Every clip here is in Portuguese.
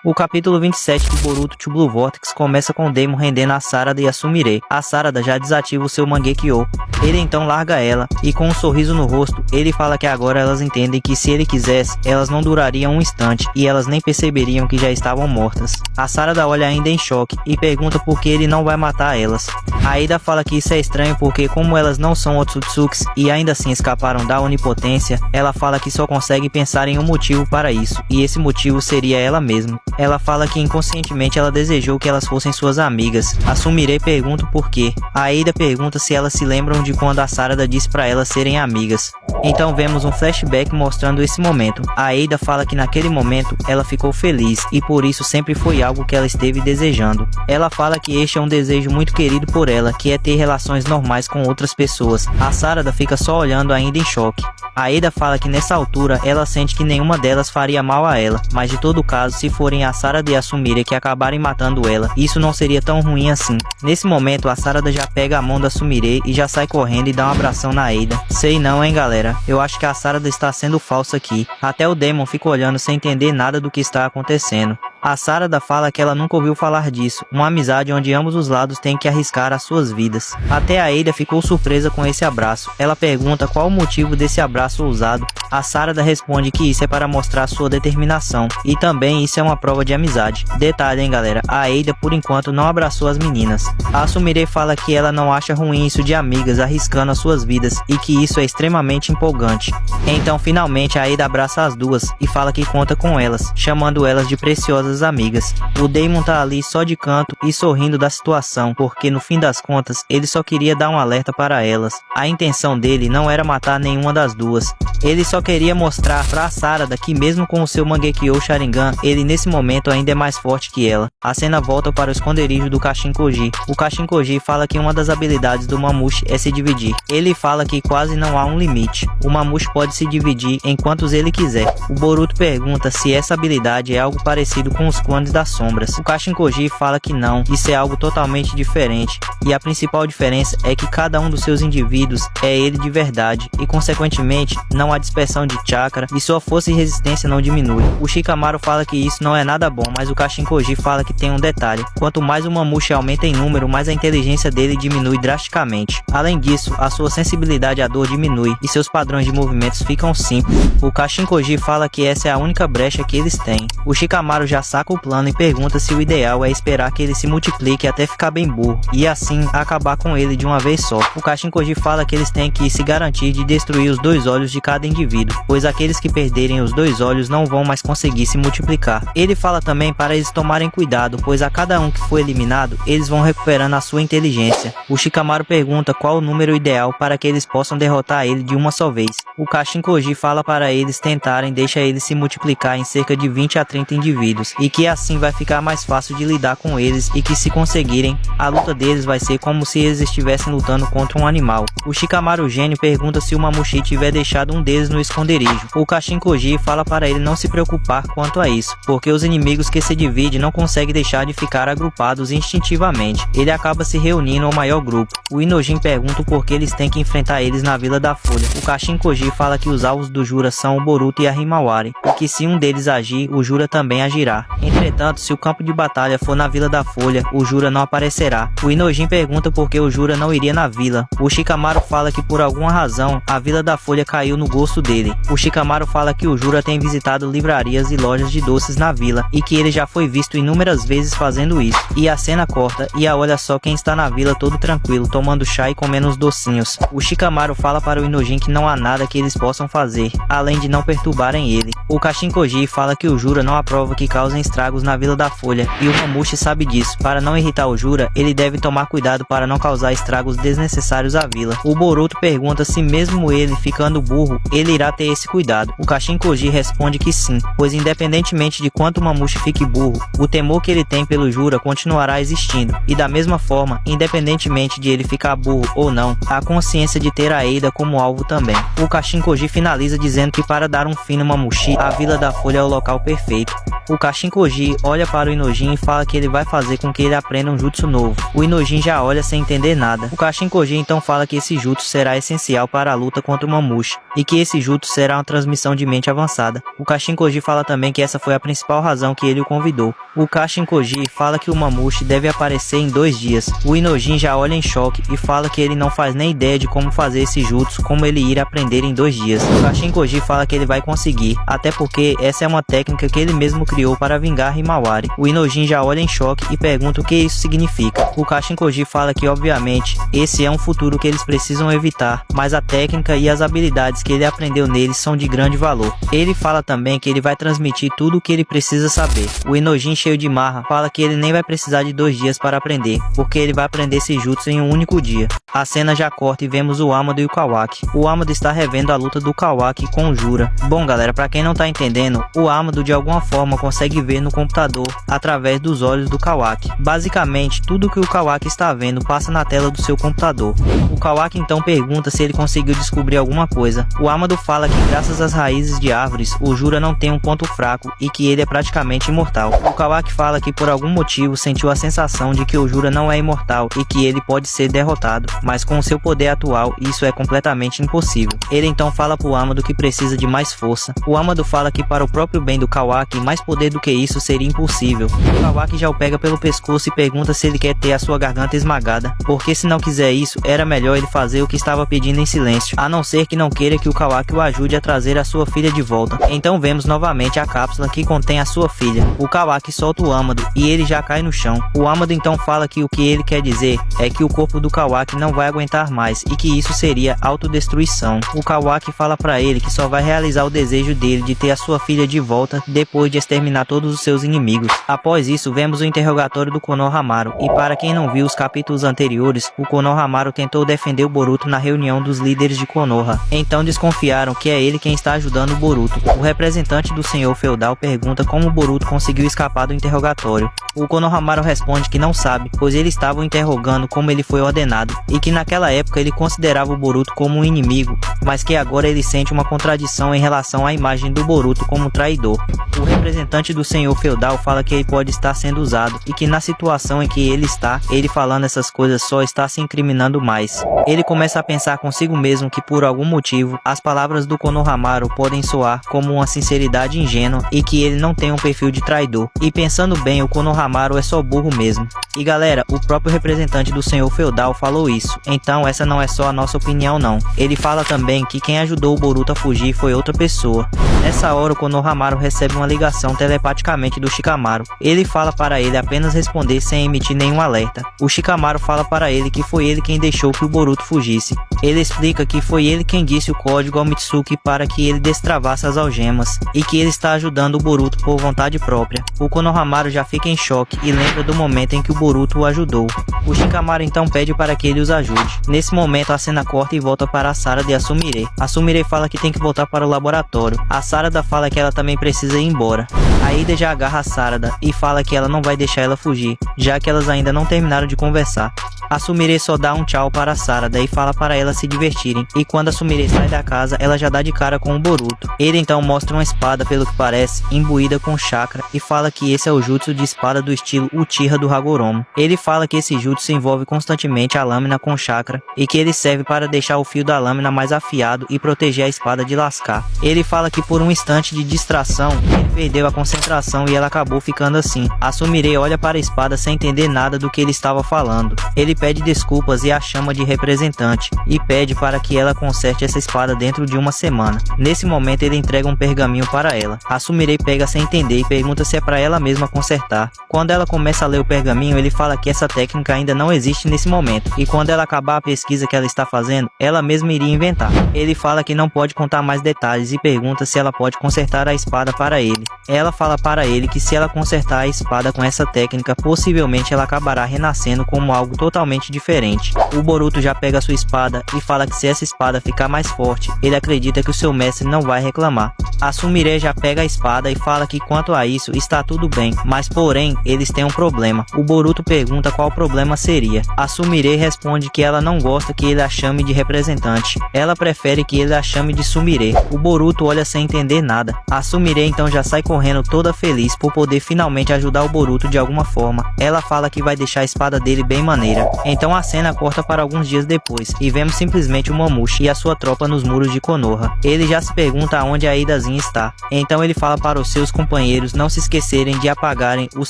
O capítulo 27 de Boruto to Blue Vortex começa com o Daemon rendendo a Sarada e a Sumire. A Sarada já desativa o seu Mangekyo. Ele então larga ela, e com um sorriso no rosto, ele fala que agora elas entendem que se ele quisesse, elas não durariam um instante, e elas nem perceberiam que já estavam mortas. A Sarada olha ainda em choque, e pergunta por que ele não vai matar elas. A Iida fala que isso é estranho porque como elas não são Otsutsukis, e ainda assim escaparam da onipotência, ela fala que só consegue pensar em um motivo para isso, e esse motivo seria ela mesma. Ela fala que inconscientemente ela desejou que elas fossem suas amigas. A Sumire pergunta o porquê. A Iida pergunta se elas se lembram de quando a Sarada disse para elas serem amigas. Então vemos um flashback mostrando esse momento. A Iida fala que naquele momento ela ficou feliz e por isso sempre foi algo que ela esteve desejando. Ela fala que este é um desejo muito querido por ela, que é ter relações normais com outras pessoas. A Sarada fica só olhando ainda em choque. A Iida fala que nessa altura ela sente que nenhuma delas faria mal a ela, mas de todo caso, se forem a Sarada e a Sumire que acabarem matando ela, isso não seria tão ruim assim. Nesse momento, a Sarada já pega a mão da Sumire e já sai correndo e dá um abração na Iida. Sei não, hein galera, eu acho que a Sarada está sendo falsa aqui. Até o Daemon fica olhando sem entender nada do que está acontecendo. A Sarada fala que ela nunca ouviu falar disso, uma amizade onde ambos os lados têm que arriscar as suas vidas. Até a Iida ficou surpresa com esse abraço. Ela pergunta qual o motivo desse abraço ousado. A Sarada responde que isso é para mostrar sua determinação, e também isso é uma prova de amizade. Detalhe, hein galera, a Iida por enquanto não abraçou as meninas. A Sumire fala que ela não acha ruim isso de amigas arriscando as suas vidas, e que isso é extremamente empolgante. Então finalmente a Iida abraça as duas, e fala que conta com elas, chamando elas de preciosas amigas. O Daemon tá ali só de canto e sorrindo da situação, porque no fim das contas ele só queria dar um alerta para elas. A intenção dele não era matar nenhuma das duas. Ele só queria mostrar pra Sarada que mesmo com o seu Mangekyo Sharingan, ele nesse momento ainda é mais forte que ela. A cena volta para o esconderijo do Kashin-Koji. O Kashin-Koji fala que uma das habilidades do Mamushi é se dividir. Ele fala que quase não há um limite. O Mamushi pode se dividir em quantos ele quiser. O Boruto pergunta se essa habilidade é algo parecido com os clones das sombras. O Kashin-Koji fala que não, isso é algo totalmente diferente, e a principal diferença é que cada um dos seus indivíduos é ele de verdade, e consequentemente não há dispersão de chakra, e sua força e resistência não diminui. O Shikamaru fala que isso não é nada bom, mas o Kashin-Koji fala que tem um detalhe: quanto mais o Mamushi aumenta em número, mais a inteligência dele diminui drasticamente. Além disso, a sua sensibilidade à dor diminui, e seus padrões de movimentos ficam simples. O Kashin-Koji fala que essa é a única brecha que eles têm. O Shikamaru já saca o plano e pergunta se o ideal é esperar que ele se multiplique até ficar bem burro, e assim acabar com ele de uma vez só. O Kashin-Koji fala que eles têm que se garantir de destruir os 2 olhos de cada indivíduo, pois aqueles que perderem os 2 olhos não vão mais conseguir se multiplicar. Ele fala também para eles tomarem cuidado, pois a cada um que for eliminado, eles vão recuperando a sua inteligência. O Shikamaru pergunta qual o número ideal para que eles possam derrotar ele de uma só vez. O Kashin-Koji fala para eles tentarem deixar ele se multiplicar em cerca de 20 a 30 indivíduos, e que assim vai ficar mais fácil de lidar com eles, e que se conseguirem, a luta deles vai ser como se eles estivessem lutando contra um animal. O Shikamaru gênio pergunta se o Mamushi tiver deixado um deles no esconderijo. O Kashin-Koji fala para ele não se preocupar quanto a isso, porque os inimigos que se dividem não conseguem deixar de ficar agrupados instintivamente. Ele acaba se reunindo ao maior grupo. O Inojin pergunta o porquê eles têm que enfrentar eles na Vila da Folha. O Kashin-Koji fala que os alvos do Jura são o Boruto e a Himawari, e que se um deles agir, o Jura também agirá. Entretanto, se o campo de batalha for na Vila da Folha, o Jura não aparecerá. O Inojin pergunta por que o Jura não iria na vila. O Shikamaru fala que por alguma razão, a Vila da Folha caiu no gosto dele. O Shikamaru fala que o Jura tem visitado livrarias e lojas de doces na vila, e que ele já foi visto inúmeras vezes fazendo isso. E a cena corta, e olha só quem está na vila todo tranquilo, tomando chá e comendo os docinhos. O Shikamaru fala para o Inojin que não há nada que eles possam fazer, além de não perturbarem ele. O Kashin-Koji fala que o Jura não aprova que causem estragos na Vila da Folha, e o Mamushi sabe disso. Para não irritar o Jura, ele deve tomar cuidado para não causar estragos desnecessários à vila. O Boruto pergunta se mesmo ele ficando burro, ele irá ter esse cuidado. O Kashin-Koji responde que sim, pois independentemente de quanto o Mamushi fique burro, o temor que ele tem pelo Jura continuará existindo, e da mesma forma, independentemente de ele ficar burro ou não, a consciência de ter a Iida como alvo também. O Kashin-Koji finaliza dizendo que para dar um fim no Mamushi, a Vila da Folha é o local perfeito. O Kashin Kashin-Koji olha para o Inojin e fala que ele vai fazer com que ele aprenda um jutsu novo. O Inojin já olha sem entender nada. O Kashin-Koji então fala que esse jutsu será essencial para a luta contra o Mamushi, e que esse jutsu será uma transmissão de mente avançada. O Kashin-Koji fala também que essa foi a principal razão que ele o convidou. O Kashin-Koji fala que o Mamushi deve aparecer em 2 dias. O Inojin já olha em choque e fala que ele não faz nem ideia de como fazer esse jutsu, como ele irá aprender em 2 dias. O Kashin-Koji fala que ele vai conseguir, até porque essa é uma técnica que ele mesmo criou para vingar Himawari. O Inojin já olha em choque e pergunta o que isso significa. O Kashin-Koji fala que obviamente esse é um futuro que eles precisam evitar, mas a técnica e as habilidades que ele aprendeu neles são de grande valor. Ele fala também que ele vai transmitir tudo o que ele precisa saber. O Inojin, cheio de marra, fala que ele nem vai precisar de 2 dias para aprender, porque ele vai aprender esse jutsu em um único dia. A cena já corta e vemos o Amado e o Kawaki. O Amado está revendo a luta do Kawaki com o Jura. Bom galera, pra quem não tá entendendo, o Amado de alguma forma consegue ver no computador através dos olhos do Kawaki. Basicamente, tudo que o Kawaki está vendo passa na tela do seu computador. O Kawaki então pergunta se ele conseguiu descobrir alguma coisa. O Amado fala que graças às raízes de árvores, o Jura não tem um ponto fraco e que ele é praticamente imortal. O Kawaki fala que por algum motivo sentiu a sensação de que o Jura não é imortal e que ele pode ser derrotado, mas com o seu poder atual isso é completamente impossível. Ele então fala pro Amado que precisa de mais força. O Amado fala que para o próprio bem do Kawaki, mais poder do que isso seria impossível. O Kawaki já o pega pelo pescoço e pergunta se ele quer ter a sua garganta esmagada, porque se não quiser isso, era melhor ele fazer o que estava pedindo em silêncio, a não ser que não queira que o Kawaki o ajude a trazer a sua filha de volta. Então vemos novamente a cápsula que contém a sua filha. O Kawaki solta o Amado e ele já cai no chão. O Amado então fala que o que ele quer dizer é que o corpo do Kawaki não vai aguentar mais e que isso seria autodestruição. O Kawaki fala pra ele que só vai realizar o desejo dele de ter a sua filha de volta depois de exterminar todos os seus inimigos. Após isso, vemos o interrogatório do Konohamaru, e para quem não viu os capítulos anteriores, o Konohamaru tentou defender o Boruto na reunião dos líderes de Konoha. Então desconfiaram que é ele quem está ajudando o Boruto. O representante do senhor feudal pergunta como o Boruto conseguiu escapar do interrogatório. O Konohamaru responde que não sabe, pois eles estavam interrogando como ele foi ordenado, e que naquela época ele considerava o Boruto como um inimigo, mas que agora ele sente uma contradição em relação à imagem do Boruto como traidor. O representante do senhor feudal fala que ele pode estar sendo usado, e que na situação em que ele está, ele falando essas coisas só está se incriminando mais. Ele começa a pensar consigo mesmo que por algum motivo, as palavras do Konohamaru podem soar como uma sinceridade ingênua e que ele não tem um perfil de traidor. E pensando bem, o Konohamaru é só burro mesmo. E galera, o próprio representante do senhor feudal falou isso, então essa não é só a nossa opinião não. Ele fala também que quem ajudou o Boruto a fugir foi outra pessoa. Nessa hora o Konohamaru recebe uma ligação telepaticamente do Shikamaru. Ele fala para ele apenas responder sem emitir nenhum alerta. O Shikamaru fala para ele que foi ele quem deixou que o Boruto fugisse. Ele explica que foi ele quem disse o código ao Mitsuki para que ele destravasse as algemas, e que ele está ajudando o Boruto por vontade própria. O Konohamaru já fica em choque e lembra do momento em que o Boruto o ajudou. O Shikamaru então pede para que ele os ajude. Nesse momento a cena corta e volta para a Sarada e a Sumire. A Sumire fala que tem que voltar para o laboratório. A Sarada fala que ela também precisa ir embora. A Ida já agarra a Sarada e fala que ela não vai deixar ela fugir, já que elas ainda não terminaram de conversar. A Sumire só dá um tchau para a Sarada e fala para elas se divertirem, e quando a Sumire sai da casa, ela já dá de cara com o Boruto. Ele então mostra uma espada, pelo que parece, imbuída com chakra, e fala que esse é o jutsu de espada do estilo Uchiha do Hagoromo. Ele fala que esse jutsu envolve constantemente a lâmina com chakra, e que ele serve para deixar o fio da lâmina mais afiado e proteger a espada de lascar. Ele fala que por um instante de distração, ele perdeu a concentração e ela acabou ficando assim. A Sumire olha para a espada sem entender nada do que ele estava falando. Ele pede desculpas e a chama de representante, e pede para que ela conserte essa espada dentro de uma semana. Nesse momento ele entrega um pergaminho para ela. A Sumire pega sem entender e pergunta se é para ela mesma consertar. Quando ela começa a ler o pergaminho, ele fala que essa técnica ainda não existe nesse momento, e quando ela acabar a pesquisa que ela está fazendo, ela mesma iria inventar. Ele fala que não pode contar mais detalhes e pergunta se ela pode consertar a espada para ele. Ela fala para ele que se ela consertar a espada com essa técnica, possivelmente ela acabará renascendo como algo totalmente totalmente diferente. O Boruto já pega sua espada e fala que se essa espada ficar mais forte, ele acredita que o seu mestre não vai reclamar. A Sumire já pega a espada e fala que quanto a isso está tudo bem, mas porém eles têm um problema. O Boruto pergunta qual o problema seria. A Sumire responde que ela não gosta que ele a chame de representante. Ela prefere que ele a chame de Sumire. O Boruto olha sem entender nada. A Sumire então já sai correndo toda feliz por poder finalmente ajudar o Boruto de alguma forma. Ela fala que vai deixar a espada dele bem maneira. Então a cena corta para alguns dias depois e vemos simplesmente o Momushi e a sua tropa nos muros de Konoha. Ele já se pergunta aonde a Idazinha está. Então ele fala para os seus companheiros não se esquecerem de apagarem os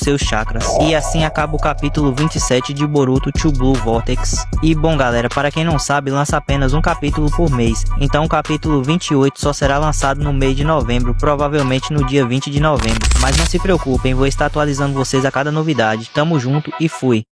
seus chakras. E assim acaba o capítulo 27 de Boruto to Blue Vortex. E bom galera, para quem não sabe, lança apenas um capítulo por mês. Então o capítulo 28 só será lançado no mês de novembro, provavelmente no dia 20 de novembro. Mas não se preocupem, vou estar atualizando vocês a cada novidade. Tamo junto e fui!